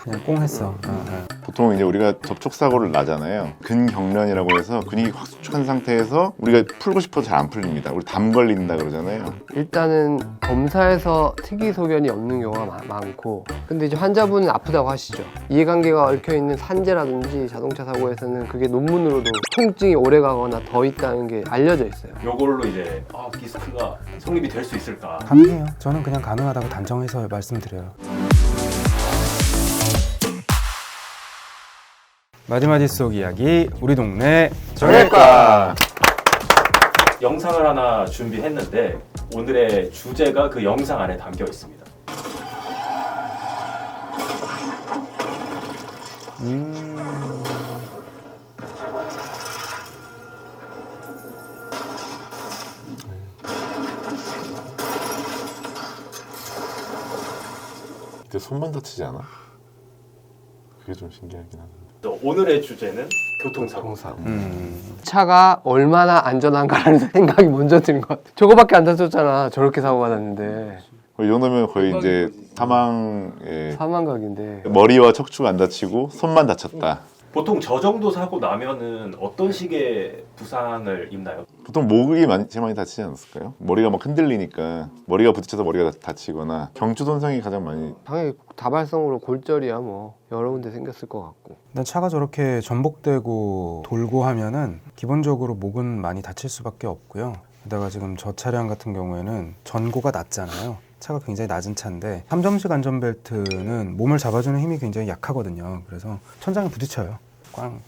그냥 꽁 했어. 보통 이제 우리가 접촉 사고를 나잖아요. 근경련이라고 해서 근육이 확 수축한 상태에서 우리가 풀고 싶어도 잘 안 풀립니다. 우리 담 걸린다 그러잖아요. 일단은 검사에서 특이 소견이 없는 경우가 많고, 근데 이제 환자분은 아프다고 하시죠. 이해관계가 얽혀있는 산재라든지 자동차 사고에서는 그게 논문으로도 통증이 오래가거나 더 있다는 게 알려져 있어요. 요걸로 이제 디스크가 성립이 될 수 있을까? 가능해요. 저는 그냥 가능하다고 단정해서 말씀드려요. 마디마디 속 이야기, 우리 동네 정형외과. 영상을 하나 준비했는데 오늘의 주제가 그 영상 안에 담겨 있습니다. 이때 손만 다치지 않아? 그게 좀 신기하긴 하는데. 또 오늘의 주제는 교통사고. 차가 얼마나 안전한가라는 생각이 먼저 드는 것 같아요. 저거밖에 안 다쳤잖아. 저렇게 사고가 났는데. 이 정도면 거의 이제 사망의 사망각인데. 머리와 척추가 안 다치고 손만 다쳤다. 보통 저 정도 사고 나면은 어떤 식의 부상을 입나요? 보통 목이 제일 많이 다치지 않았을까요? 머리가 막 흔들리니까 머리가 부딪혀서 머리가 다치거나 경추 손상이 가장 많이. 당연히 다발성으로 골절이야 뭐 여러 군데 생겼을 것 같고. 일단 차가 저렇게 전복되고 돌고 하면은 기본적으로 목은 많이 다칠 수밖에 없고요. 게다가 지금 저 차량 같은 경우에는 전고가 낮잖아요. 차가 굉장히 낮은 차인데 3점식 안전벨트는 몸을 잡아주는 힘이 굉장히 약하거든요. 그래서 천장에 부딪혀요. 꽝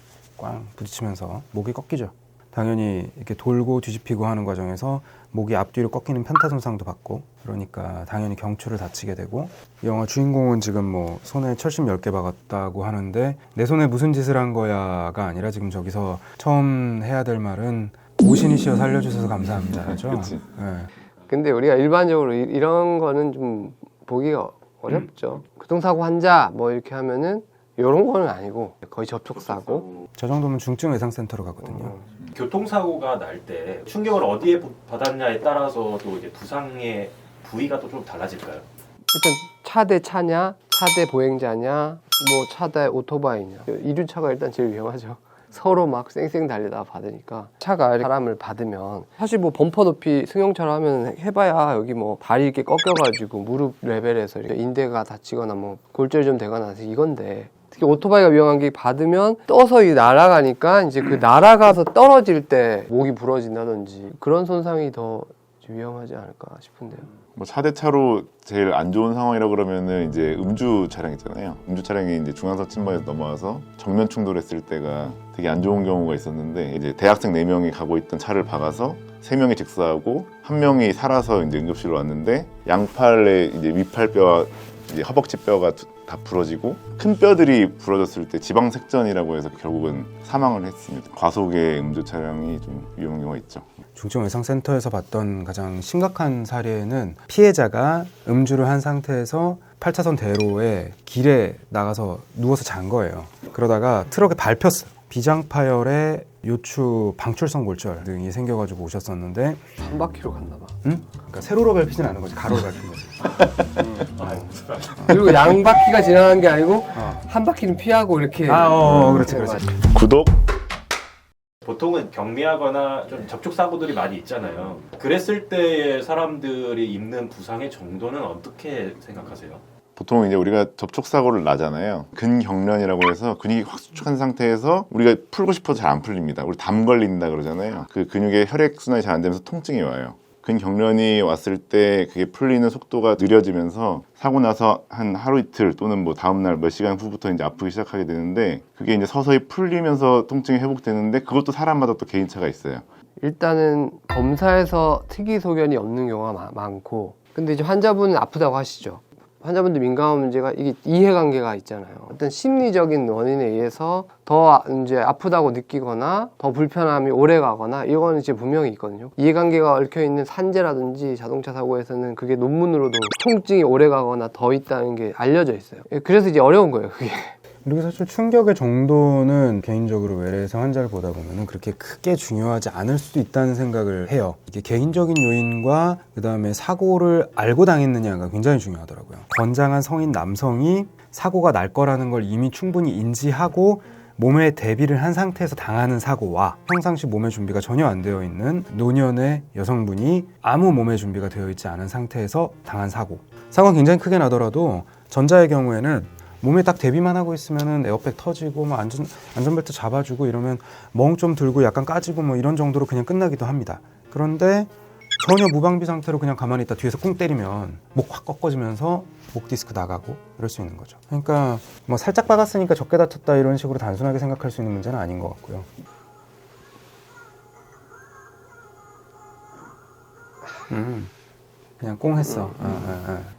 부딪히면서 목이 꺾이죠. 당연히 이렇게 돌고 뒤집히고 하는 과정에서 목이 앞뒤로 꺾이는 편타 손상도 받고, 그러니까 당연히 경추를 다치게 되고, 이 영화 주인공은 지금 뭐 손에 철심 10개 박았다고 하는데 내 손에 무슨 짓을 한 거야가 아니라 지금 저기서 처음 해야 될 말은 오신이시여 살려주셔서 감사합니다죠. 그치. 네. 근데 우리가 일반적으로 이런 거는 좀 보기가 어렵죠. 교통사고 환자 뭐 이렇게 하면은 이런 거는 아니고 거의 접촉사고. 저 정도면 중증외상센터로 가거든요. 교통사고가 날 때 충격을 어디에 받았냐에 따라서 또 이제 부상의 부위가 또 좀 달라질까요? 일단 차 대 차냐, 차 대 보행자냐, 뭐 차 대 오토바이냐. 이륜차가 일단 제일 위험하죠. 서로 막 쌩쌩 달리다가 받으니까. 차가 사람을 받으면 사실 뭐 범퍼 높이 승용차로 하면 해봐야 여기 뭐 다리 이렇게 꺾여가지고 무릎 레벨에서 이렇게 인대가 다치거나 뭐 골절이 좀 되거나 이건데, 특히 오토바이가 위험한 게 받으면 떠서 이 날아가니까 이제 그 날아가서 떨어질 때 목이 부러진다든지 그런 손상이 더 위험하지 않을까 싶은데요. 뭐 차대차로 제일 안 좋은 상황이라 그러면은 이제 음주 차량 있잖아요. 음주 차량이 이제 중앙선 침범에서 넘어와서 정면 충돌했을 때가 되게 안 좋은 경우가 있었는데, 이제 대학생 4명이 가고 있던 차를 박아서 3명이 직사하고 1명이 살아서 이제 응급실로 왔는데, 양팔의 이제 위팔뼈와 이제 허벅지 뼈가 다 부러지고 큰 뼈들이 부러졌을 때 지방색전이라고 해서 결국은 사망을 했습니다. 과속의 음주 차량이 좀 위험한 경우가 있죠. 중증외상센터에서 봤던 가장 심각한 사례는 피해자가 음주를 한 상태에서 8차선 대로에 길에 나가서 누워서 잔 거예요. 그러다가 트럭에 밟혔어요. 비장파열에 요추 방출성 골절 등이 생겨가지고 오셨었는데, 한 바퀴로 갔나 봐. 그러니까 세로로 밟히진 않은 거지, 가로로 밟힌 거지. 그리고 양바퀴가 지나간 게 아니고 한 바퀴는 피하고 이렇게. 그렇지. 구독! 보통은 경미하거나 좀 접촉 사고들이 많이 있잖아요. 그랬을 때의 사람들이 입는 부상의 정도는 어떻게 생각하세요? 보통 이제 우리가 접촉 사고를 나잖아요. 근경련이라고 해서 근육이 확 수축한 상태에서 우리가 풀고 싶어도 잘 안 풀립니다. 우리 담 걸린다 그러잖아요. 그 근육의 혈액 순환이 잘 안 되면서 통증이 와요. 근경련이 왔을 때 그게 풀리는 속도가 느려지면서 사고 나서 한 하루 이틀 또는 뭐 다음날 몇 시간 후부터 이제 아프기 시작하게 되는데, 그게 이제 서서히 풀리면서 통증이 회복되는데, 그것도 사람마다 또 개인차가 있어요. 일단은 검사에서 특이 소견이 없는 경우가 많고, 근데 이제 환자분은 아프다고 하시죠. 환자분들 민감한 문제가 이게 이해관계가 있잖아요. 어떤 심리적인 원인에 의해서 더 이제 아프다고 느끼거나 더 불편함이 오래 가거나 이거는 이제 분명히 있거든요. 이해관계가 얽혀 있는 산재라든지 자동차 사고에서는 그게 논문으로도 통증이 오래 가거나 더 있다는 게 알려져 있어요. 그래서 이제 어려운 거예요, 그게. 그리고 사실 충격의 정도는 개인적으로 외래성 환자를 보다 보면은 그렇게 크게 중요하지 않을 수도 있다는 생각을 해요. 이게 개인적인 요인과 그 다음에 사고를 알고 당했느냐가 굉장히 중요하더라고요. 건장한 성인 남성이 사고가 날 거라는 걸 이미 충분히 인지하고 몸에 대비를 한 상태에서 당하는 사고와 평상시 몸의 준비가 전혀 안 되어 있는 노년의 여성분이 아무 몸의 준비가 되어 있지 않은 상태에서 당한 사고가 굉장히 크게 나더라도 전자의 경우에는 몸에 딱 대비만 하고 있으면은 에어백 터지고 뭐 안전벨트 잡아주고 이러면 멍 좀 들고 약간 까지고 뭐 이런 정도로 그냥 끝나기도 합니다. 그런데 전혀 무방비 상태로 그냥 가만히 있다 뒤에서 꿍 때리면 목 확 꺾어지면서 목 디스크 나가고 이럴 수 있는 거죠. 그러니까 뭐 살짝 박았으니까 적게 다쳤다 이런 식으로 단순하게 생각할 수 있는 문제는 아닌 것 같고요. 그냥 꽁 했어.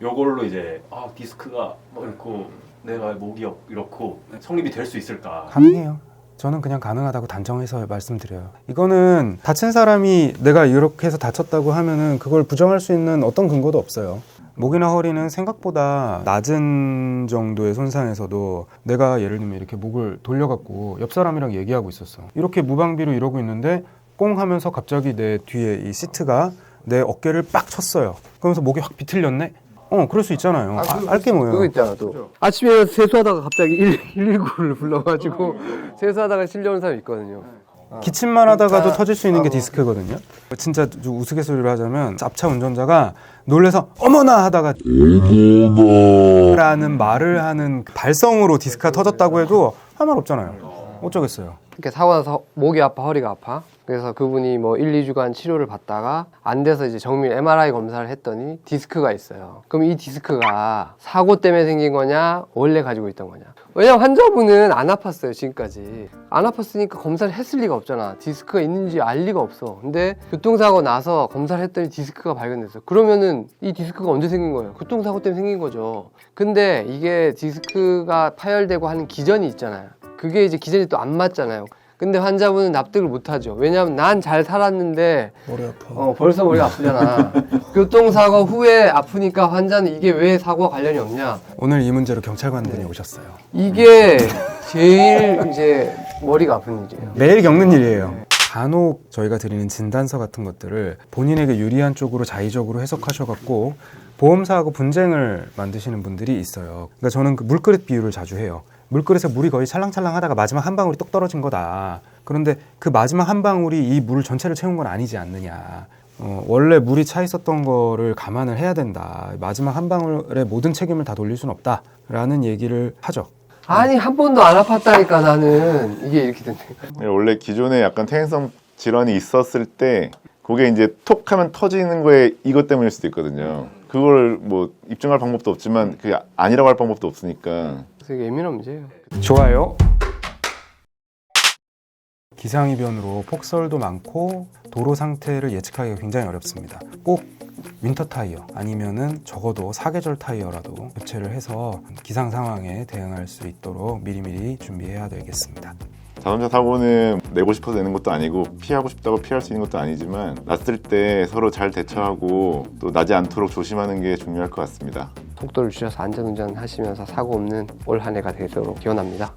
요걸로 이제 디스크가 뭐 이렇고 내가 목이 이렇고 성립이 될 수 있을까? 가능해요. 저는 그냥 가능하다고 단정해서 말씀드려요. 이거는 다친 사람이 내가 이렇게 해서 다쳤다고 하면은 그걸 부정할 수 있는 어떤 근거도 없어요. 목이나 허리는 생각보다 낮은 정도의 손상에서도 내가 예를 들면 이렇게 목을 돌려갖고 옆 사람이랑 얘기하고 있었어. 이렇게 무방비로 이러고 있는데 꽁 하면서 갑자기 내 뒤에 이 시트가 내 어깨를 빡 쳤어요. 그러면서 목이 확 비틀렸네? 그럴 수 있잖아요. 알게 뭐예요. 그거 있잖아 또. 아침에 세수하다가 갑자기 119를 불러가지고 세수하다가 실려온 사람 있거든요. 기침만 하다가도 터질 수 있는 게 디스크거든요. 진짜 좀 우스갯소리로 하자면 앞차 운전자가 놀래서 어머나 하다가 라는 말을 하는 발성으로 디스크가 터졌다고 해도 할 말 없잖아요. 어쩌겠어요. 이렇게 사고 나서 목이 아파 허리가 아파. 그래서 그분이 뭐 1, 2주간 치료를 받다가 안 돼서 이제 정밀 MRI 검사를 했더니 디스크가 있어요. 그럼 이 디스크가 사고 때문에 생긴 거냐 원래 가지고 있던 거냐. 왜냐면 환자분은 안 아팠어요 지금까지. 안 아팠으니까 검사를 했을 리가 없잖아. 디스크가 있는지 알 리가 없어. 근데 교통사고 나서 검사를 했더니 디스크가 발견됐어. 그러면은 이 디스크가 언제 생긴 거예요? 교통사고 때문에 생긴 거죠. 근데 이게 디스크가 파열되고 하는 기전이 있잖아요. 그게 이제 기전이 또 안 맞잖아요. 근데 환자분은 납득을 못하죠. 왜냐하면 난 잘 살았는데 머리 아파. 벌써 머리가 아프잖아. 교통사고 후에 아프니까 환자는 이게 왜 사고와 관련이 없냐. 오늘 이 문제로 경찰관들이 오셨어요. 이게 제일 이제 머리가 아픈 일이에요. 매일 겪는 일이에요. 간혹 저희가 드리는 진단서 같은 것들을 본인에게 유리한 쪽으로 자의적으로 해석하셔갖고 보험사하고 분쟁을 만드시는 분들이 있어요. 그러니까 저는 그 물그릇 비유를 자주 해요. 물그릇에 물이 거의 찰랑찰랑 하다가 마지막 한 방울이 똑 떨어진 거다. 그런데 그 마지막 한 방울이 이 물 전체를 채운 건 아니지 않느냐. 원래 물이 차 있었던 거를 감안을 해야 된다. 마지막 한 방울의 모든 책임을 다 돌릴 수는 없다. 라는 얘기를 하죠. 아니 한 번도 안 아팠다니까 나는. 이게 이렇게 된다. 원래 기존에 약간 퇴행성 질환이 있었을 때 그게 이제 톡 하면 터지는 거에 이것 때문일 수도 있거든요. 그걸 뭐 입증할 방법도 없지만 그게 아니라고 할 방법도 없으니까. 되게 예민한 문제예요. 좋아요. 기상이변으로 폭설도 많고 도로 상태를 예측하기가 굉장히 어렵습니다. 꼭 윈터 타이어 아니면은 적어도 사계절 타이어라도 교체를 해서 기상 상황에 대응할 수 있도록 미리미리 준비해야 되겠습니다. 자동차 사고는 내고 싶어서 내는 것도 아니고 피하고 싶다고 피할 수 있는 것도 아니지만 났을 때 서로 잘 대처하고 또 나지 않도록 조심하는 게 중요할 것 같습니다. 속도를 줄여서 안전운전 하시면서 사고 없는 올 한 해가 되도록 기원합니다.